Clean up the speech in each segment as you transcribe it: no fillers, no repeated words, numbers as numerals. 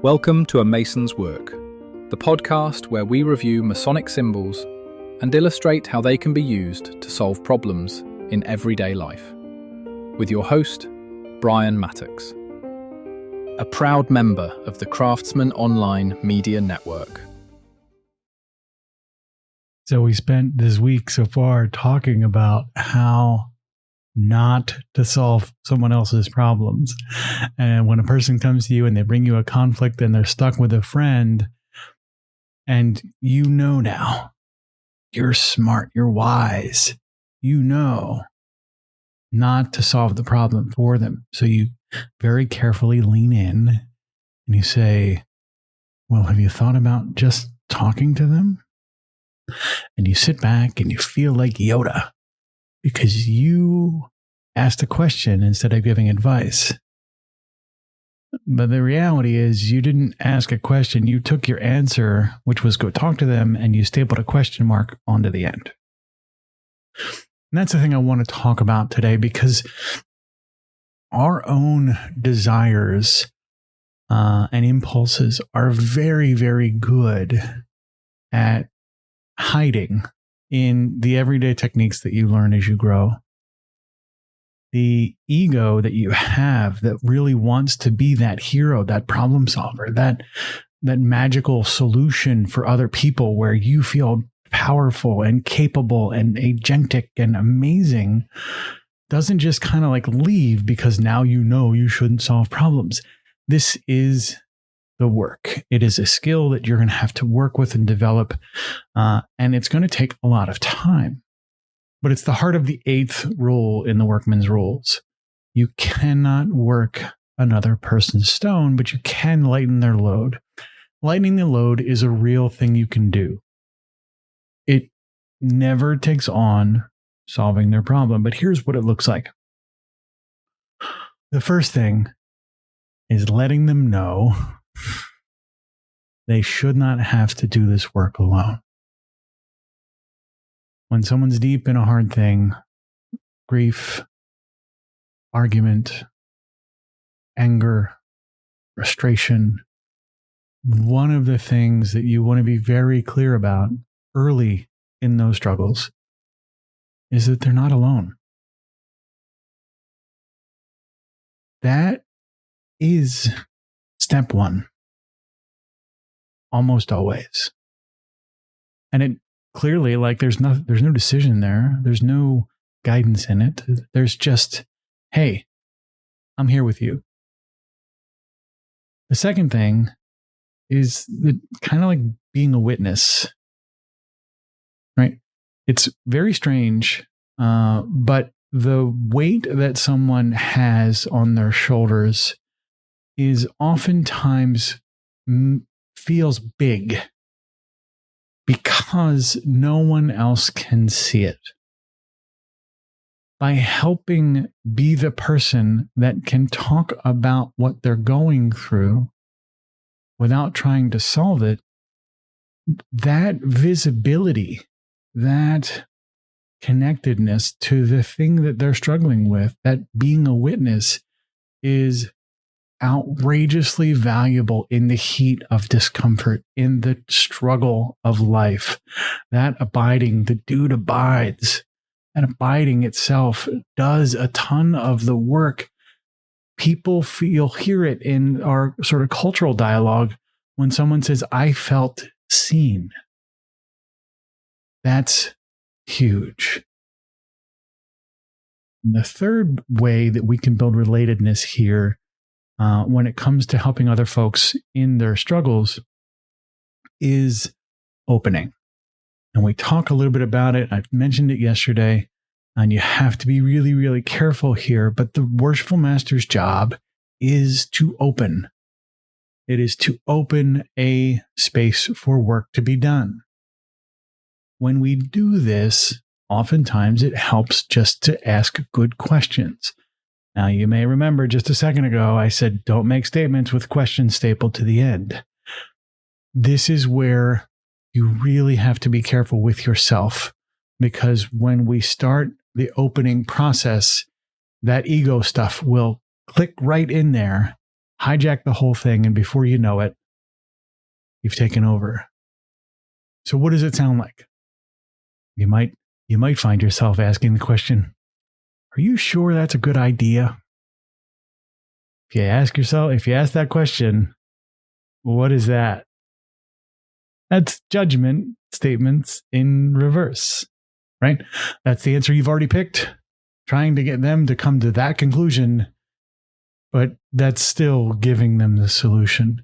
Welcome to A Mason's Work, the podcast where we review Masonic symbols and illustrate how they can be used to solve problems in everyday life. With your host, Brian Mattox, a proud member of the Craftsman Online Media Network. So we spent this week so far talking about how not to solve someone else's problems. And when a person comes to you and they bring you a conflict and they're stuck with a friend, and you know now, you're smart, you're wise, you know not to solve the problem for them. So you very carefully lean in and you say, well, have you thought about just talking to them? And you sit back and you feel like Yoda because you asked a question instead of giving advice. But the reality is you didn't ask a question. You took your answer, which was go talk to them, and you stapled a question mark onto the end. And that's the thing I want to talk about today, because our own desires and impulses are very, very good at hiding in the everyday techniques that you learn as you grow. The ego that you have that really wants to be that hero, that problem solver, that magical solution for other people where you feel powerful and capable and agentic and amazing, doesn't just kind of like leave because now you know you shouldn't solve problems. This is the work. It is a skill that you're going to have to work with and develop, and it's going to take a lot of time. But it's the heart of the 8th rule in the Workman's rules. You cannot work another person's stone, but you can lighten their load. Lightening the load is a real thing you can do. It never takes on solving their problem, but here's what it looks like. The first thing is letting them know they should not have to do this work alone. When someone's deep in a hard thing, grief, argument, anger, frustration, one of the things that you want to be very clear about early in those struggles is that they're not alone. That is step one, almost always. And it clearly, like, there's no decision there. There's no guidance in it. There's just, hey, I'm here with you. The second thing is kind of like being a witness, right? It's very strange, but the weight that someone has on their shoulders is oftentimes feels big because no one else can see it. By helping be the person that can talk about what they're going through without trying to solve it, that visibility, that connectedness to the thing that they're struggling with, that being a witness is outrageously valuable in the heat of discomfort, in the struggle of life. That abiding, the dude abides, and abiding itself does a ton of the work. People hear it in our sort of cultural dialogue when someone says, I felt seen. That's huge. And the third way that we can build relatedness here when it comes to helping other folks in their struggles is opening. And we talk a little bit about it. I mentioned it yesterday, and you have to be really, really careful here. But the worshipful master's job is to open. It is to open a space for work to be done. When we do this, oftentimes it helps just to ask good questions. Now, you may remember just a second ago, I said, don't make statements with questions stapled to the end. This is where you really have to be careful with yourself, because when we start the opening process, that ego stuff will click right in there hijack the whole thing, and before you know it, you've taken over. So what does it sound like? You might find yourself asking the question, are you sure that's a good idea? If you ask that question, what is that? That's judgment statements in reverse, right? That's the answer you've already picked, trying to get them to come to that conclusion, but that's still giving them the solution.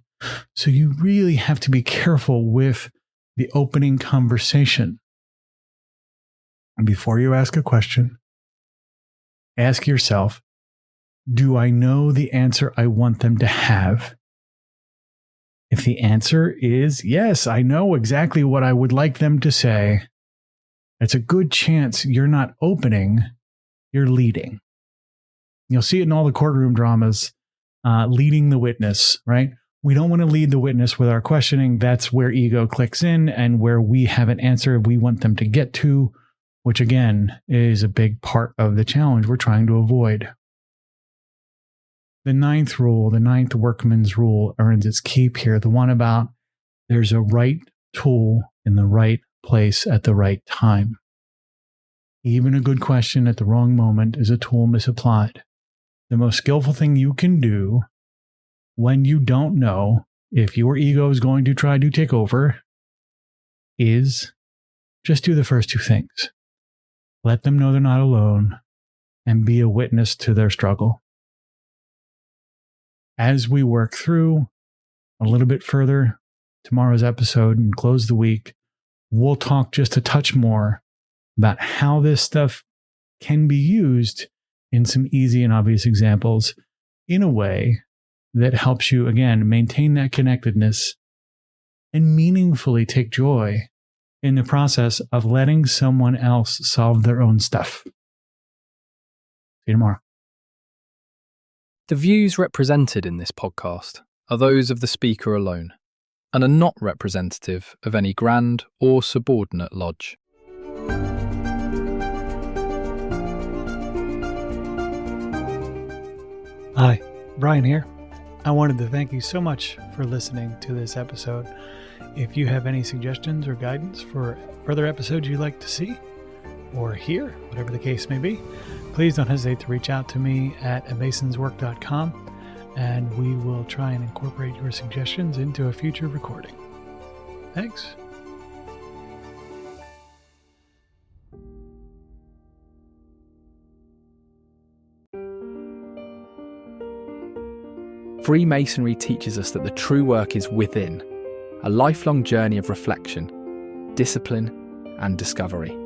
So you really have to be careful with the opening conversation. And before you ask a question, ask yourself, do I know the answer I want them to have? If the answer is yes, I know exactly what I would like them to say, it's a good chance you're not opening, you're leading. You'll see it in all the courtroom dramas, leading the witness, right? We don't want to lead the witness with our questioning. That's where ego clicks in and where we have an answer we want them to get to, which again is a big part of the challenge we're trying to avoid. The ninth workman's rule, earns its keep here. The one about there's a right tool in the right place at the right time. Even a good question at the wrong moment is a tool misapplied. The most skillful thing you can do when you don't know if your ego is going to try to take over is just do the first two things. Let them know they're not alone and be a witness to their struggle. As we work through a little bit further tomorrow's episode and close the week, we'll talk just a touch more about how this stuff can be used in some easy and obvious examples in a way that helps you, again, maintain that connectedness and meaningfully take joy in the process of letting someone else solve their own stuff. See you tomorrow. The views represented in this podcast are those of the speaker alone and are not representative of any grand or subordinate lodge. Hi, Brian here. I wanted to thank you so much for listening to this episode. If you have any suggestions or guidance for further episodes you'd like to see or hear, whatever the case may be, please don't hesitate to reach out to me at masonswork.com, and we will try and incorporate your suggestions into a future recording. Thanks. Freemasonry teaches us that the true work is within, a lifelong journey of reflection, discipline, and discovery.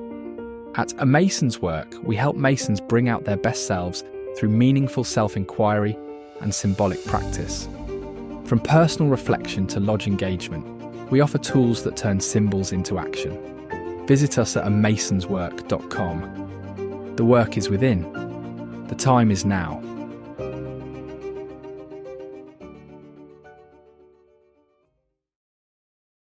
At A Mason's Work, we help Masons bring out their best selves through meaningful self-inquiry and symbolic practice. From personal reflection to lodge engagement, we offer tools that turn symbols into action. Visit us at amasonswork.com. The work is within. The time is now.